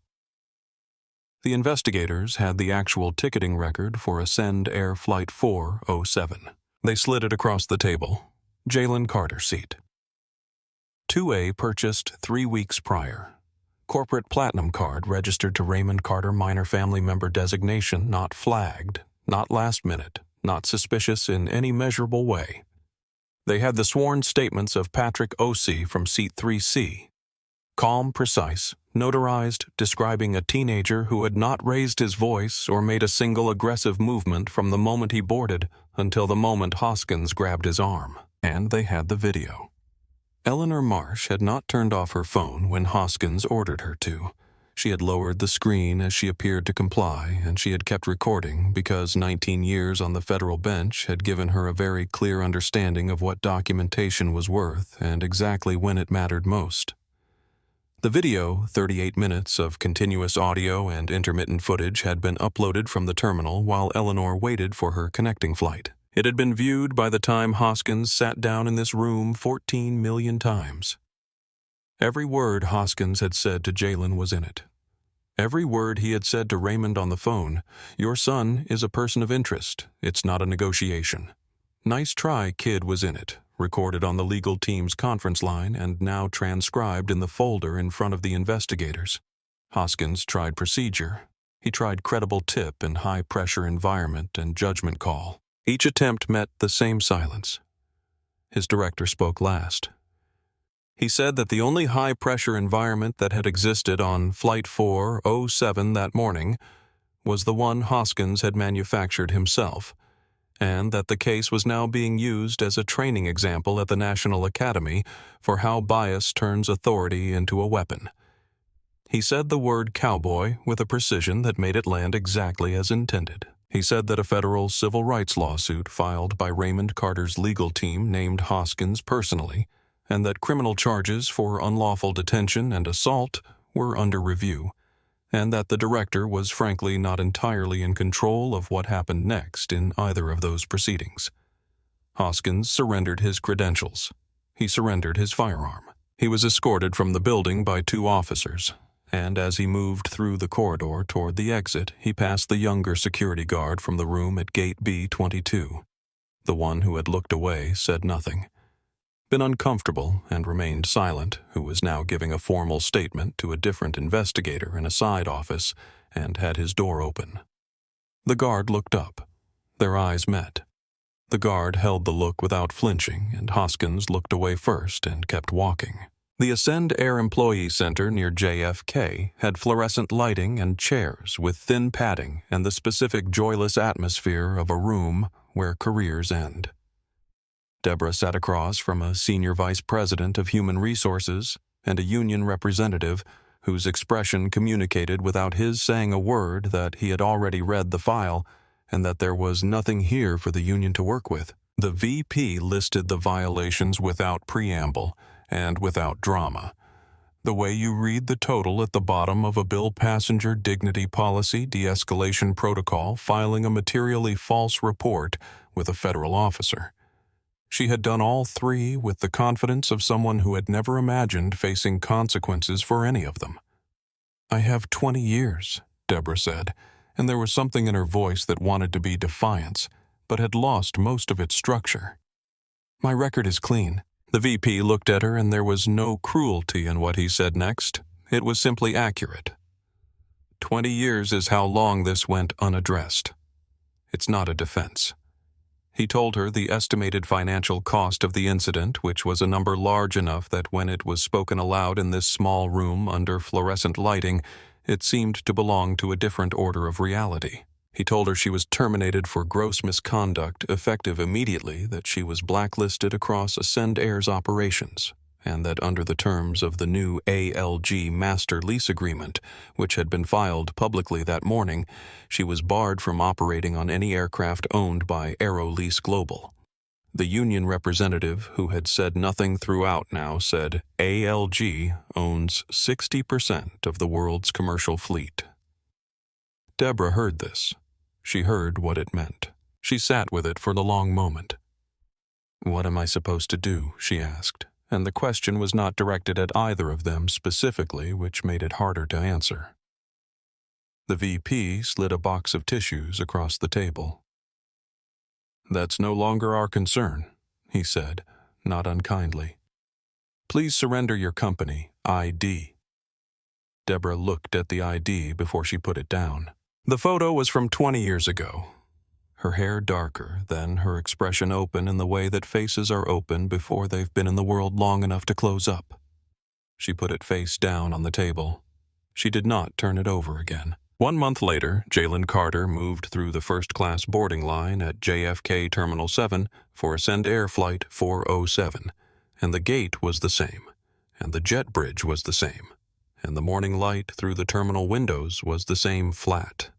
The investigators had the actual ticketing record for Ascend Air Flight 407. They slid it across the table. Jaylen Carter seat. 2A purchased 3 weeks prior. Corporate Platinum card registered to Raymond Carter minor family member designation, not flagged, not last minute, not suspicious in any measurable way. They had the sworn statements of Patrick O.C. from seat 3C. Calm, precise, notarized, describing a teenager who had not raised his voice or made a single aggressive movement from the moment he boarded until the moment Hoskins grabbed his arm. And they had the video. Eleanor Marsh had not turned off her phone when Hoskins ordered her to. She had lowered the screen as she appeared to comply, and she had kept recording because 19 years on the federal bench had given her a very clear understanding of what documentation was worth and exactly when it mattered most. The video, 38 minutes of continuous audio and intermittent footage, had been uploaded from the terminal while Eleanor waited for her connecting flight. It had been viewed by the time Hoskins sat down in this room 14 million times. Every word Hoskins had said to Jaylen was in it. Every word he had said to Raymond on the phone, "Your son is a person of interest. It's not a negotiation. Nice try, kid," was in it, recorded on the legal team's conference line and now transcribed in the folder in front of the investigators. Hoskins tried procedure. He tried credible tip in high-pressure environment and judgment call. Each attempt met the same silence. His director spoke last. He said that the only high-pressure environment that had existed on Flight 407 that morning was the one Hoskins had manufactured himself, and that the case was now being used as a training example at the National Academy for how bias turns authority into a weapon. He said the word cowboy with a precision that made it land exactly as intended. He said that a federal civil rights lawsuit filed by Raymond Carter's legal team named Hoskins personally, and that criminal charges for unlawful detention and assault were under review, and that the director was frankly not entirely in control of what happened next in either of those proceedings. Hoskins surrendered his credentials. He surrendered his firearm. He was escorted from the building by 2 officers, and as he moved through the corridor toward the exit, he passed the younger security guard from the room at gate B22. The one who had looked away said nothing, been uncomfortable and remained silent, who was now giving a formal statement to a different investigator in a side office and had his door open. The guard looked up. Their eyes met. The guard held the look without flinching, and Hoskins looked away first and kept walking. The Ascend Air Employee Center near JFK had fluorescent lighting and chairs with thin padding and the specific joyless atmosphere of a room where careers end. Deborah sat across from a senior vice president of human resources and a union representative whose expression communicated without his saying a word that he had already read the file and that there was nothing here for the union to work with. The VP listed the violations without preamble and without drama. The way you read the total at the bottom of a bill passenger dignity policy de-escalation protocol filing a materially false report with a federal officer. She had done all 3 with the confidence of someone who had never imagined facing consequences for any of them. "I have 20 years, Deborah said, and there was something in her voice that wanted to be defiance, but had lost most of its structure. "My record is clean." The VP looked at her, and there was no cruelty in what he said next. It was simply accurate. 20 years is how long this went unaddressed. It's not a defense. He told her the estimated financial cost of the incident, which was a number large enough that when it was spoken aloud in this small room under fluorescent lighting, it seemed to belong to a different order of reality. He told her she was terminated for gross misconduct, effective immediately, that she was blacklisted across Ascend Air's operations, and that under the terms of the new ALG master lease agreement, which had been filed publicly that morning, she was barred from operating on any aircraft owned by Aero Lease Global. The union representative, who had said nothing throughout now, said ALG owns 60% of the world's commercial fleet. Deborah heard this. She heard what it meant. She sat with it for a long moment. "What am I supposed to do?" she asked, and the question was not directed at either of them specifically, which made it harder to answer. The VP slid a box of tissues across the table. "That's no longer our concern," he said, not unkindly. "Please surrender your company ID." Deborah looked at the ID before she put it down. The photo was from 20 years ago. Her hair darker, then her expression open in the way that faces are open before they've been in the world long enough to close up. She put it face down on the table. She did not turn it over again. 1 month later, Jaylen Carter moved through the first-class boarding line at JFK Terminal 7 for Ascend Air Flight 407, and the gate was the same, and the jet bridge was the same, and the morning light through the terminal windows was the same flat,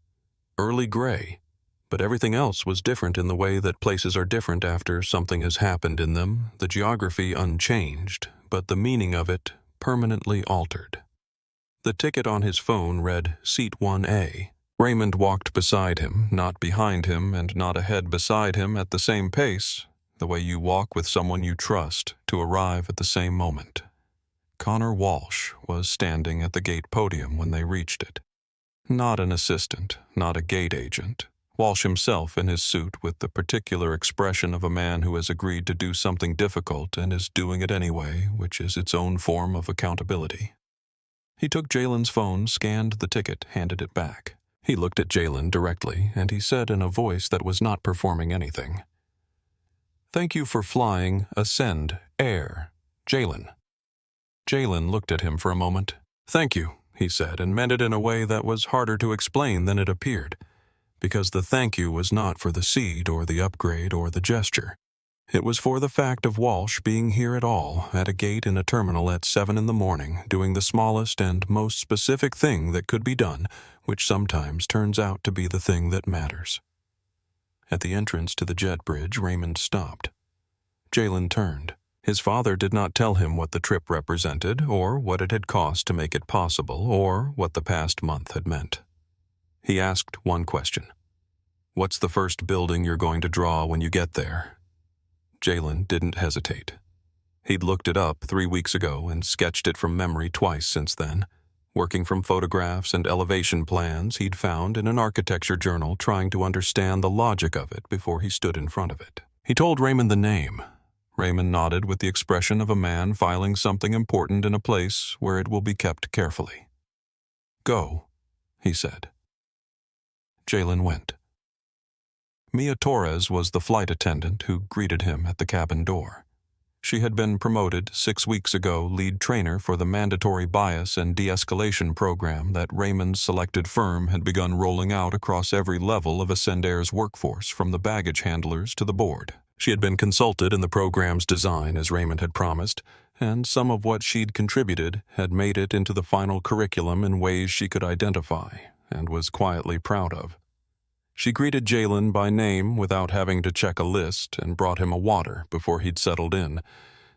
early gray, but everything else was different in the way that places are different after something has happened in them, the geography unchanged, but the meaning of it permanently altered. The ticket on his phone read Seat 1A. Raymond walked beside him, not behind him, and not ahead beside him at the same pace, the way you walk with someone you trust to arrive at the same moment. Connor Walsh was standing at the gate podium when they reached it. Not an assistant, not a gate agent. Walsh himself in his suit with the particular expression of a man who has agreed to do something difficult and is doing it anyway, which is its own form of accountability. He took Jaylen's phone, scanned the ticket, handed it back. He looked at Jaylen directly, and he said in a voice that was not performing anything, "Thank you for flying Ascend Air, Jaylen." Jaylen looked at him for a moment. "Thank you," he said, and meant it in a way that was harder to explain than it appeared, because the thank you was not for the seat or the upgrade or the gesture. It was for the fact of Walsh being here at all, at a gate in a terminal at 7 in the morning, doing the smallest and most specific thing that could be done, which sometimes turns out to be the thing that matters. At the entrance to the jet bridge, Raymond stopped. Jaylen turned. His father did not tell him what the trip represented, or what it had cost to make it possible, or what the past month had meant. He asked one question. "What's the first building you're going to draw when you get there?" Jaylen didn't hesitate. He'd looked it up 3 weeks ago and sketched it from memory twice since then, working from photographs and elevation plans he'd found in an architecture journal, trying to understand the logic of it before he stood in front of it. He told Raymond the name. Raymond nodded with the expression of a man filing something important in a place where it will be kept carefully. "Go," he said. Jaylen went. Mia Torres was the flight attendant who greeted him at the cabin door. She had been promoted 6 weeks ago lead trainer for the mandatory bias and de-escalation program that Raymond's selected firm had begun rolling out across every level of Ascend Air's workforce, from the baggage handlers to the board. She had been consulted in the program's design as Raymond had promised, and some of what she'd contributed had made it into the final curriculum in ways she could identify and was quietly proud of. She greeted Jaylen by name without having to check a list and brought him a water before he'd settled in,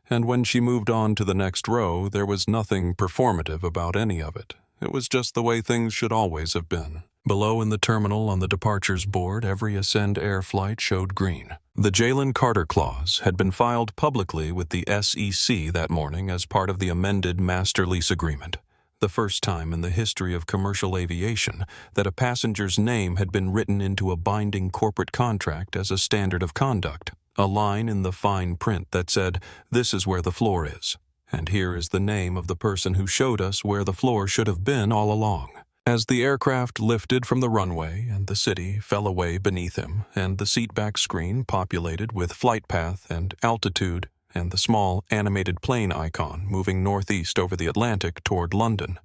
and when she moved on to the next row, there was nothing performative about any of it. It was just the way things should always have been. Below in the terminal on the departures board, every Ascend Air flight showed green. The Jaylen Carter clause had been filed publicly with the SEC that morning as part of the amended master lease agreement. The first time in the history of commercial aviation that a passenger's name had been written into a binding corporate contract as a standard of conduct, a line in the fine print that said, "This is where the floor is, and here is the name of the person who showed us where the floor should have been all along." As the aircraft lifted from the runway and the city fell away beneath him, and the seatback screen populated with flight path and altitude and the small animated plane icon moving northeast over the Atlantic toward London,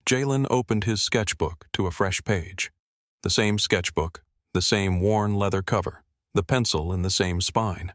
Jaylen opened his sketchbook to a fresh page. The same sketchbook, the same worn leather cover, the pencil in the same spine.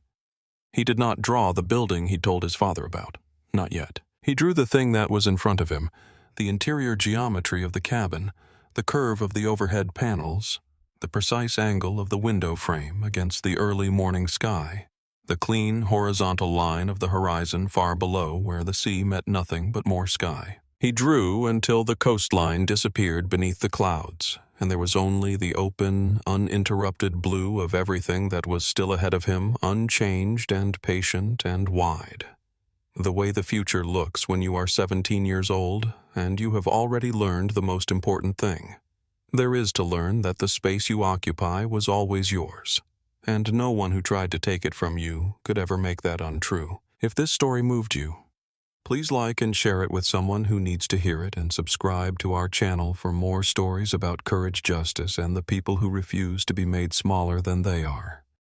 He did not draw the building he told his father about. Not yet. He drew the thing that was in front of him, the interior geometry of the cabin, the curve of the overhead panels, the precise angle of the window frame against the early morning sky, the clean horizontal line of the horizon far below where the sea met nothing but more sky. He drew until the coastline disappeared beneath the clouds, and there was only the open, uninterrupted blue of everything that was still ahead of him, unchanged and patient and wide. The way the future looks when you are 17 years old, and you have already learned the most important thing. There is to learn that the space you occupy was always yours, and no one who tried to take it from you could ever make that untrue. If this story moved you, please like and share it with someone who needs to hear it, and subscribe to our channel for more stories about courage, justice, and the people who refuse to be made smaller than they are.